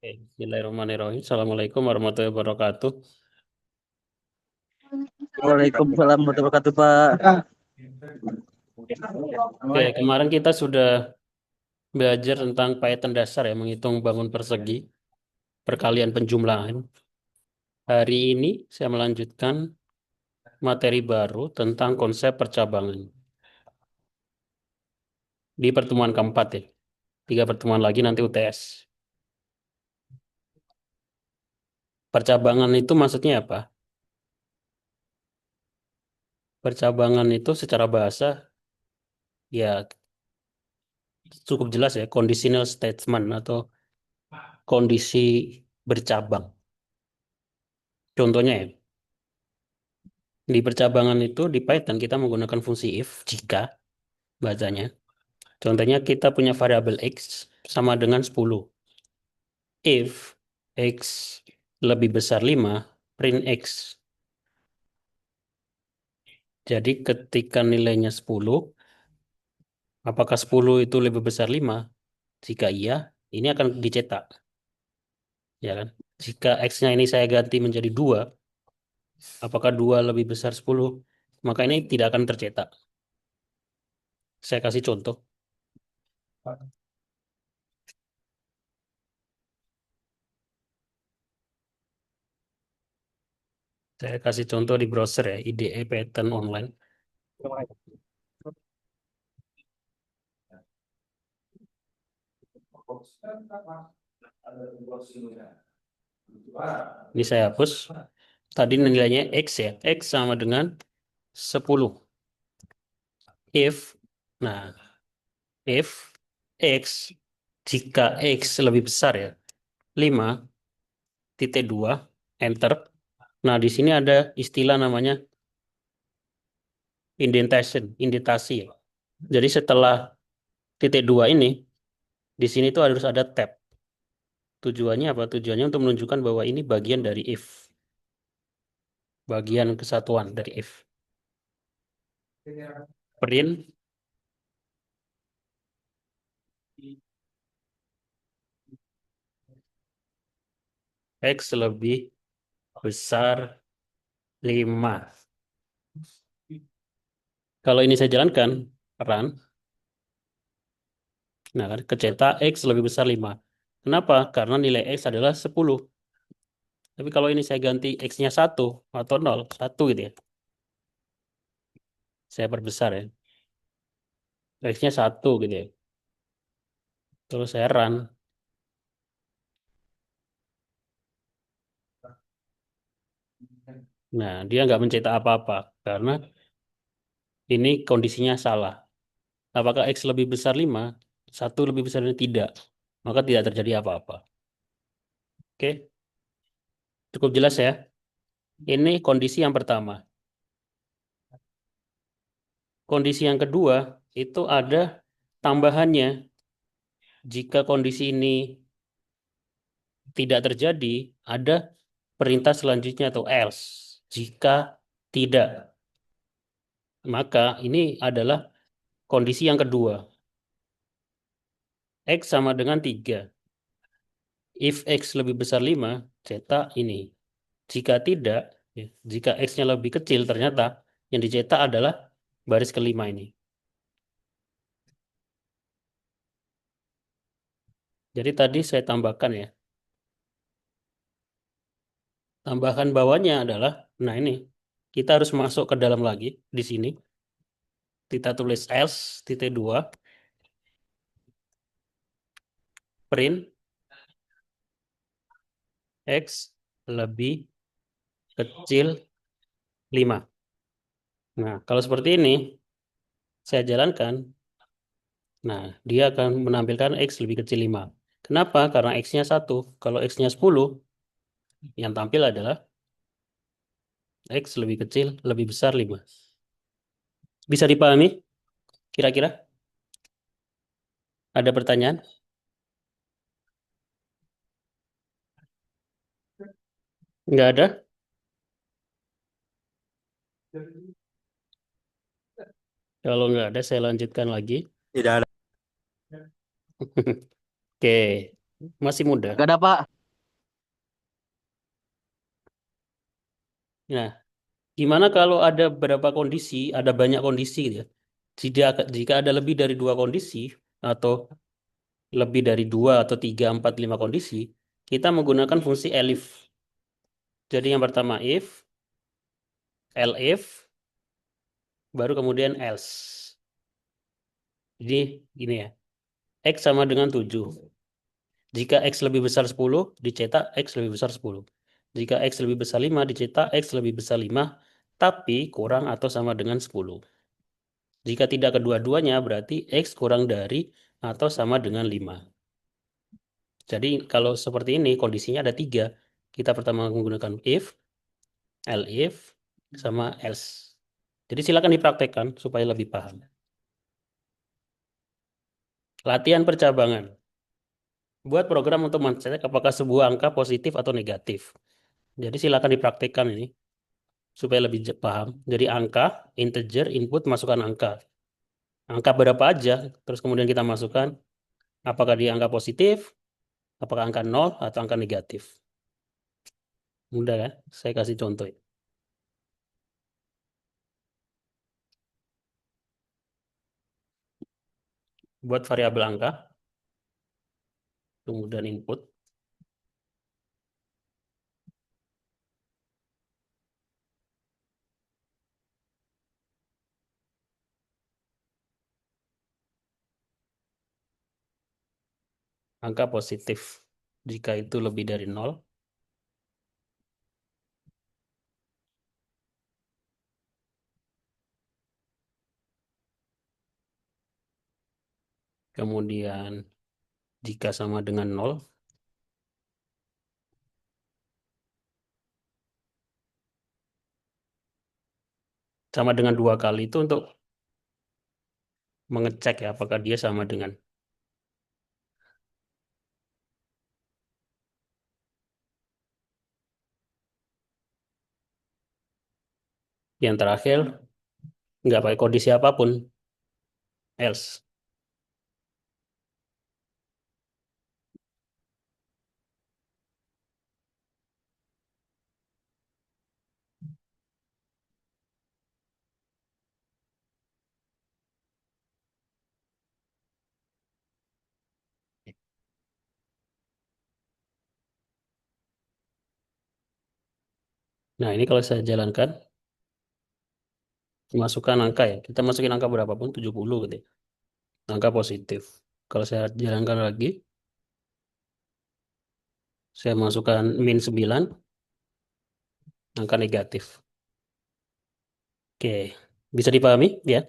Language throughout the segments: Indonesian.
Oke, Bismillahirrahmanirrahim. Assalamualaikum warahmatullahi wabarakatuh. Waalaikumsalam warahmatullahi wabarakatuh, Pak. Oke, kemarin kita sudah belajar tentang pahitàn dasar ya, menghitung bangun persegi, perkalian penjumlahan. Hari ini saya melanjutkan materi baru tentang konsep percabangan. Di pertemuan keempat ya, 3 pertemuan lagi nanti UTS. Percabangan itu maksudnya apa? Percabangan itu secara bahasa ya cukup jelas ya, conditional statement atau kondisi bercabang. Contohnya ya, di percabangan itu di Python kita menggunakan fungsi if jika bacanya. Contohnya kita punya variabel x sama dengan 10. If x lebih besar 5, print x. Jadi ketika nilainya 10, apakah 10 itu lebih besar 5? Jika iya, ini akan dicetak. Ya kan? Jika x-nya ini saya ganti menjadi 2, apakah 2 lebih besar 10? Maka ini tidak akan tercetak. Saya kasih contoh. Saya kasih contoh di browser ya, IDE Python online. Ini saya hapus. Tadi nilainya X ya. X sama dengan 10. If, nah, if X, jika X lebih besar ya, 5,2, enter. Nah, di sini ada istilah namanya indentation, indentasi ya. Jadi setelah titik 2 ini, di sini tuh harus ada tab. Tujuannya apa? Tujuannya untuk menunjukkan bahwa ini bagian dari if. Bagian kesatuan dari if. Print X lebih besar 5. Kalau ini saya jalankan, run, nah kan kecetak X lebih besar 5. Kenapa? Karena nilai X adalah 10. Tapi kalau ini saya ganti X-nya 1 atau 0, 1 gitu ya. Saya perbesar ya. X-nya 1 gitu ya. Terus saya run. Nah, dia nggak mencetak apa-apa. Karena ini kondisinya salah. Apakah X lebih besar 5? 1 lebih besar dari tidak. Maka tidak terjadi apa-apa. Oke, cukup jelas ya. Ini kondisi yang pertama. Kondisi yang kedua, itu ada tambahannya. Jika kondisi ini tidak terjadi, ada perintah selanjutnya atau else. Jika tidak, maka ini adalah kondisi yang kedua. X sama dengan 3. If X lebih besar 5, cetak ini. Jika tidak, ya, jika X-nya lebih kecil, ternyata yang dicetak adalah baris kelima ini. Jadi tadi saya tambahkan ya. Tambahan bawahnya adalah, nah ini, kita harus masuk ke dalam lagi di sini. Kita tulis else, titik 2, print X lebih kecil 5. Nah, kalau seperti ini, saya jalankan, nah, dia akan menampilkan X lebih kecil 5. Kenapa? Karena X-nya 1. Kalau X-nya 10, yang tampil adalah X lebih kecil, lebih besar 5. Bisa dipahami? Kira-kira? Ada pertanyaan? Nggak ada? Kalau nggak ada, saya lanjutkan lagi. Tidak ada. Oke. Masih muda. Gak ada, Pak. Nah, gimana kalau ada beberapa kondisi, ada banyak kondisi gitu ya. Jika ada lebih dari dua kondisi, atau lebih dari dua atau tiga, empat, lima kondisi, kita menggunakan fungsi elif. Jadi yang pertama if, elif, baru kemudian else. Jadi gini ya, X sama dengan 7. Jika X lebih besar 10, dicetak X lebih besar 10. Jika X lebih besar 5, dicetak X lebih besar 5, tapi kurang atau sama dengan 10. Jika tidak kedua-duanya, berarti X kurang dari atau sama dengan 5. Jadi kalau seperti ini, kondisinya ada tiga. Kita pertama menggunakan if, elif, sama else. Jadi silakan dipraktekkan supaya lebih paham. Latihan percabangan. Buat program untuk mencek apakah sebuah angka positif atau negatif. Jadi silakan dipraktekkan ini supaya lebih paham. Jadi angka, integer, input, masukkan angka. Angka berapa aja, terus kemudian kita masukkan apakah dia angka positif, apakah angka nol atau angka negatif. Mudah ya, saya kasih contoh ya. Buat variabel angka, kemudian input, angka positif. Jika itu lebih dari nol, kemudian jika sama dengan nol, sama dengan dua kali itu untuk mengecek ya apakah dia sama dengan. Yang terakhir, nggak pakai kondisi apapun, else. Nah, ini kalau saya jalankan, masukkan angka ya. Kita masukin angka berapapun, 70 gitu ya. Angka positif. Kalau saya jalankan lagi, saya masukkan min 9, angka negatif. Oke, bisa dipahami ya?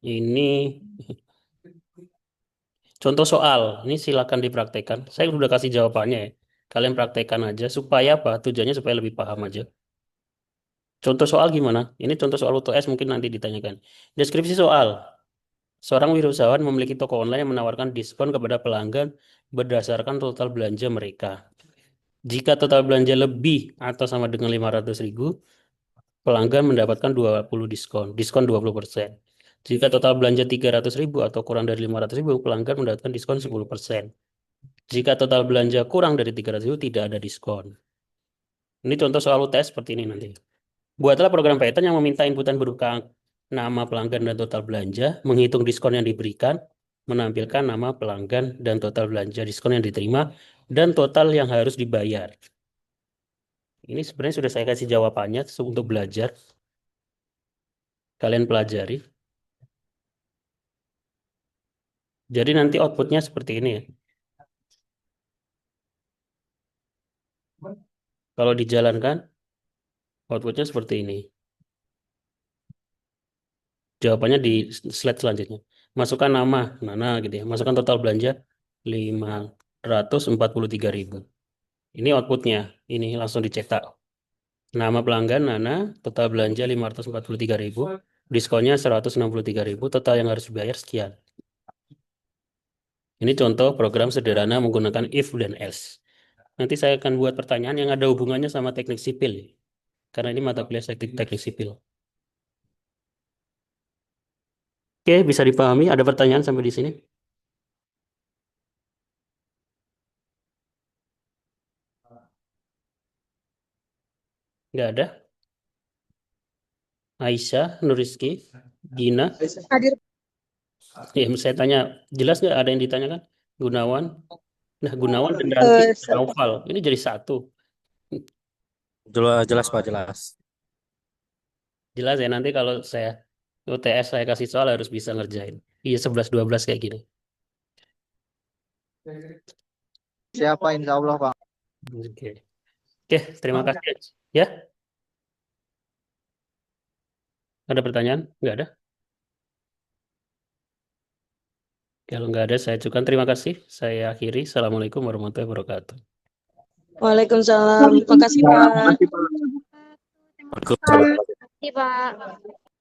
Ini contoh soal. Ini silakan dipraktekkan. Saya sudah kasih jawabannya ya. Kalian praktekkan aja supaya apa? Tujuannya supaya lebih paham aja. Contoh soal gimana? Ini contoh soal UTS mungkin nanti ditanyakan. Deskripsi soal. Seorang wirausahawan memiliki toko online yang menawarkan diskon kepada pelanggan berdasarkan total belanja mereka. Jika total belanja lebih atau sama dengan 500.000, pelanggan mendapatkan 20 diskon, diskon 20%. Jika total belanja 300.000 atau kurang dari 500.000, pelanggan mendapatkan diskon 10%. Jika total belanja kurang dari 300.000, tidak ada diskon. Ini contoh soal UTS seperti ini nanti. Buatlah program Python yang meminta inputan berupa nama pelanggan dan total belanja, menghitung diskon yang diberikan, menampilkan nama pelanggan dan total belanja diskon yang diterima, dan total yang harus dibayar. Ini sebenarnya sudah saya kasih jawabannya untuk belajar. Kalian pelajari. Jadi nanti outputnya seperti ini ya. Kalau dijalankan, outputnya seperti ini. Jawabannya di slide selanjutnya. Masukkan nama, Nana gitu ya. Masukkan total belanja 543.000. Ini outputnya. Ini langsung dicetak. Nama pelanggan Nana, total belanja 543.000, diskonnya 163.000, total yang harus dibayar sekian. Ini contoh program sederhana menggunakan if dan else. Nanti saya akan buat pertanyaan yang ada hubungannya sama teknik sipil, karena ini mata kuliah teknik sipil. Oke, bisa dipahami. Ada pertanyaan sampai di sini? Nggak ada. Aisyah, Nuriski, Gina. Hadir. Ya, saya tanya, jelas nggak ada yang ditanyakan? Gunawan. Nah, Gunawan dan Ranti, Naufal. Ini jadi satu. Jelas, jelas Pak, jelas. Jelas ya, nanti kalau saya UTS saya kasih soal harus bisa ngerjain. Iya, 11-12 kayak gini. Siapa insya Allah Pak? Oke. Oke, terima kasih. Ya, ada pertanyaan? Nggak ada? Kalau nggak ada, saya cukupkan. Terima kasih. Saya akhiri. Assalamualaikum warahmatullahi wabarakatuh. Waalaikumsalam. Makasih, Pak. Waalaikumsalam. Terima kasih, Pak.